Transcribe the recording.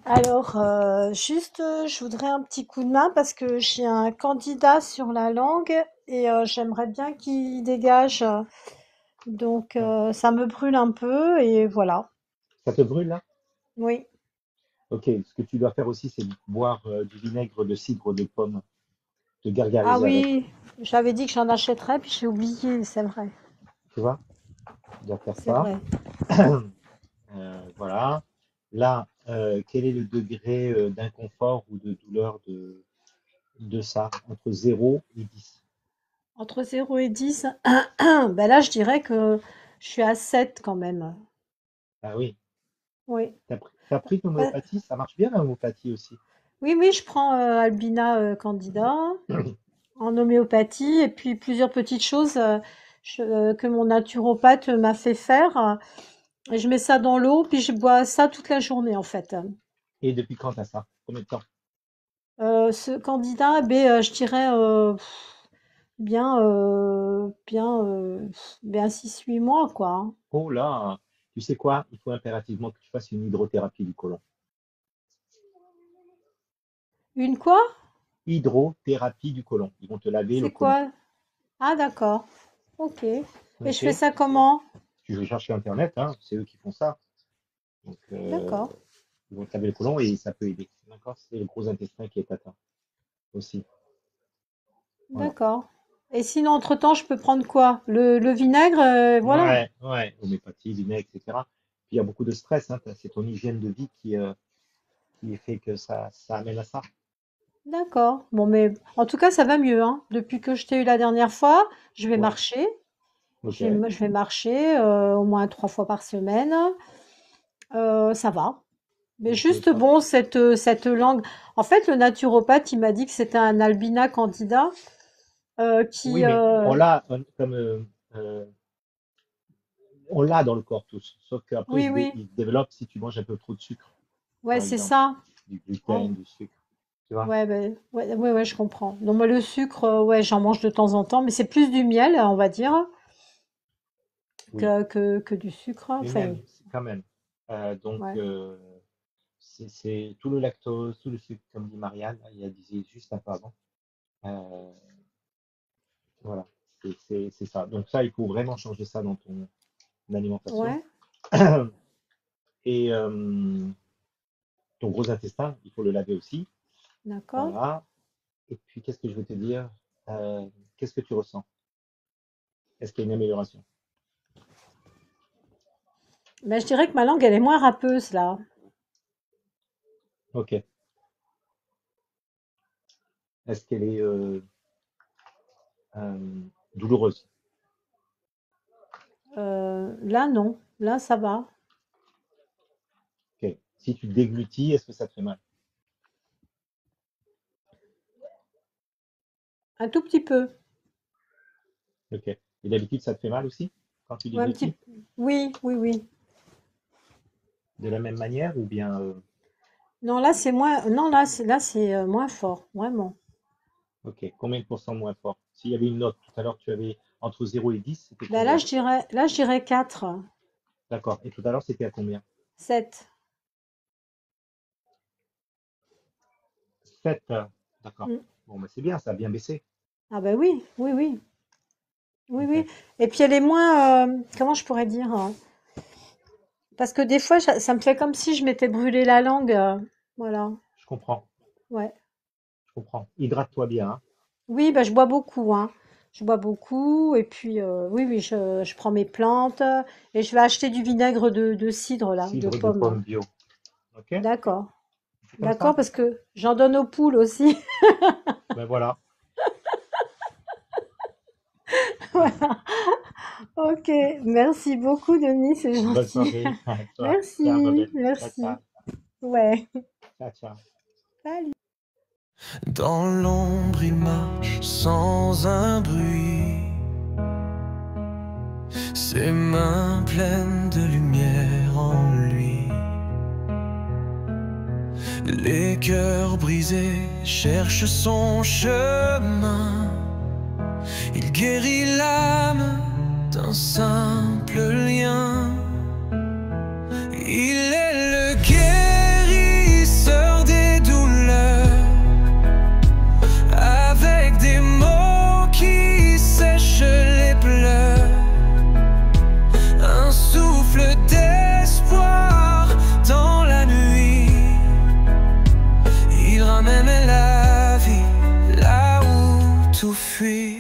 Alors, juste, je voudrais un petit coup de main parce que j'ai un candidat sur la langue et j'aimerais bien qu'il dégage. Donc, Ouais. ça me brûle un peu et voilà. Ça te brûle là? Oui. Ok, ce que tu dois faire aussi, c'est boire du vinaigre de cidre de pomme, te Ah gargariser avec. oui, j'avais dit que j'en achèterais, puis j'ai oublié, c'est vrai. Tu vois? Tu dois faire C'est ça. vrai. Voilà. Là, quel est le degré d'inconfort ou de douleur de ça, entre 0 et 10? Entre 0 et 10, ben là, je dirais que je suis à 7 quand même. Ah oui. Oui. T'as pris Ouais. l'homéopathie? Ça marche bien l'homéopathie aussi. Oui, oui, je prends Albina Candida en homéopathie et puis plusieurs petites choses que mon naturopathe m'a fait faire. Et je mets ça dans l'eau, puis je bois ça toute la journée en fait. Et depuis quand t'as ça? Combien de temps? Ce Candida, ben, je dirais bien 6 8 mois quoi, hein. Oh là, tu sais quoi? Il faut impérativement que tu fasses une hydrothérapie du côlon. Une quoi? Hydrothérapie du côlon. Ils vont te laver le C'est côlon. quoi? Ah d'accord. Ok. Et je Ok? fais ça comment? Tu veux chercher Internet, hein, c'est eux qui font ça. Donc, D'accord. ils vont te laver le côlon et ça peut aider. D'accord? C'est le gros intestin qui est atteint aussi. Voilà. D'accord. Et sinon, entre-temps, je peux prendre quoi? Le vinaigre, voilà. Ouais, ouais, homéopathie, vinaigre, etc. Puis il y a beaucoup de stress, hein, c'est ton hygiène de vie qui fait que ça amène à ça. D'accord. Bon, mais en tout cas, ça va mieux, hein. Depuis que je t'ai eu la dernière fois, je vais Ouais, marcher. ok. Je vais marcher au moins 3 fois par semaine. Ça va. Mais Ok, juste, ça va. bon, cette langue. En fait, le naturopathe, il m'a dit que c'était un albina candida Oui, qui. mais on l'a comme euh, on l'a dans le corps tous. Sauf qu'après, Oui, oui. il se développe si tu manges un peu trop de sucre, Ouais, par c'est exemple. ça. Du En- gluten, du sucre. Tu vois? Ouais, ben, ouais, ouais, ouais, je comprends. Donc, moi, le sucre, ouais, j'en mange de temps en temps, mais c'est plus du miel, on va dire, Oui. que du sucre. Mais Enfin, même, c'est quand même. Donc, ouais. c'est tout le lactose, tout le sucre, comme dit Marianne, il a dit juste un peu avant. Euh, voilà, c'est ça. Donc ça, il faut vraiment changer ça dans ton alimentation. Ouais, Et ton gros intestin, il faut le laver aussi. d'accord. Voilà. Et puis, qu'est-ce que je veux te dire? Euh, Qu'est-ce que tu ressens? Est-ce qu'il y a une amélioration? Ben, je dirais que ma langue, elle est moins râpeuse, là. Ok. Est-ce qu'elle est douloureuse? Là, non. Là, ça va. Ok. Si tu déglutis, est-ce que ça te fait mal? Un tout petit peu. Ok. Et d'habitude, ça te fait mal aussi quand tu Ouais, un déglutis? petit. Oui, oui, oui. De la même manière ou bien Non, là, c'est moins. Non, là, c'est moins fort, vraiment. ok. Combien de pourcents moins fort? S'il y avait une note, tout à l'heure, tu avais entre 0 et 10, c'était Ben là, combien? je dirais 4, D'accord. Et tout à l'heure, c'était à combien? 7. 7. D'accord. Mm. Bon, bah, c'est bien, ça a bien baissé. Ah ben oui, oui, oui. Oui, Ok. oui. Et puis elle est moins. Comment je pourrais dire? Parce que des fois, ça me fait comme si je m'étais brûlé la langue. Voilà. Je comprends. Ouais. Je comprends. Hydrate-toi bien, hein. Oui, bah, je bois beaucoup, hein. Je bois beaucoup et puis oui, oui, je prends mes plantes et je vais acheter du vinaigre de cidre là, de Cidre de pomme. pomme bio. Ok? D'accord, C'est comme d'accord, ça? parce que j'en donne aux poules aussi. Ben voilà. Voilà. Ok, merci beaucoup, Denis, c'est Bonne gentil. soirée à toi. Ciao, ma Merci, belle. Ciao, merci. ciao. Ouais. Ciao, ciao. Salut. Dans l'ombre il marche sans un bruit, ses mains pleines de lumière en lui. Les cœurs brisés cherchent son chemin, il guérit l'âme d'un simple lien. Il est le guérisseur, souffle d'espoir dans la nuit. Il ramène la vie là où tout fuit.